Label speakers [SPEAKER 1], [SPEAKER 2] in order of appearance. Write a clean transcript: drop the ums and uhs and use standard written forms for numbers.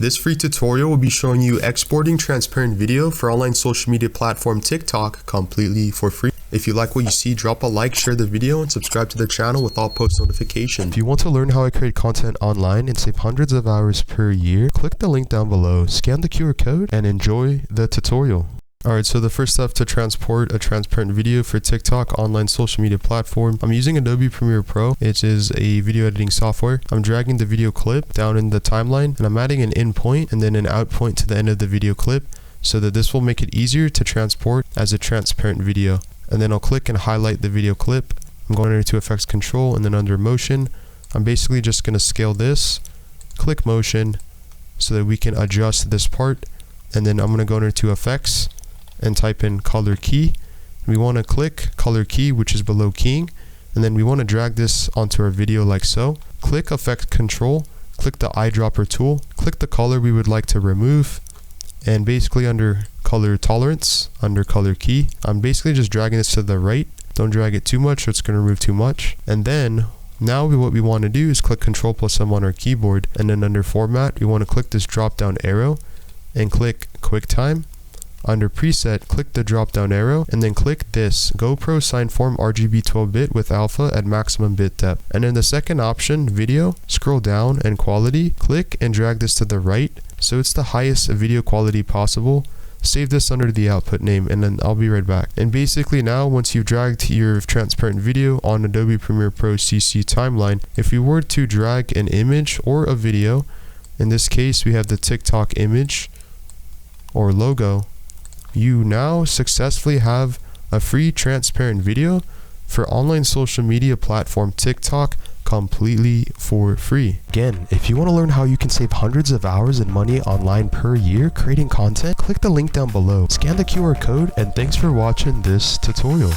[SPEAKER 1] This free tutorial will be showing you exporting transparent video for online social media platform TikTok completely for free. If you like what you see, drop a like, share the video, and subscribe to the channel with all post notifications. If you want to learn how I create content online and save hundreds of hours per year, click the link down below, scan the QR code, and enjoy the tutorial. Alright, so the first step to transport a transparent video for TikTok online social media platform. I'm using Adobe Premiere Pro, which is a video editing software. I'm dragging the video clip down in the timeline, and I'm adding an in point and then an out point to the end of the video clip so that this will make it easier to transport as a transparent video. And then I'll click and highlight the video clip. I'm going into Effects Control, and then under Motion, I'm basically just going to scale this, click Motion so that we can adjust this part. And then I'm going to go into Effects and type in color key. We want to click color key, which is below keying, and then we want to drag this onto our video like so. Click Effect Control, click the eyedropper tool, click the color we would like to remove, and basically under color tolerance, under color key, I'm basically just dragging this to the right. Don't drag it too much or it's going to remove too much. And then now what we want to do is click Ctrl+M on our keyboard, and then under format we want to click this drop down arrow and click QuickTime. Under preset, click the drop down arrow and then click this GoPro Signform RGB 12-bit with alpha at maximum bit depth. And in the second option, video, scroll down and quality, click and drag this to the right so it's the highest video quality possible. Save this under the output name, and then I'll be right back. And basically now, once you've dragged your transparent video on Adobe Premiere Pro CC timeline, if you were to drag an image or a video, in this case we have the TikTok image or logo, you now successfully have a free transparent video for online social media platform TikTok completely for free. Again, if you want to learn how you can save hundreds of hours and money online per year creating content, click the link down below, scan the QR code, and thanks for watching this tutorial.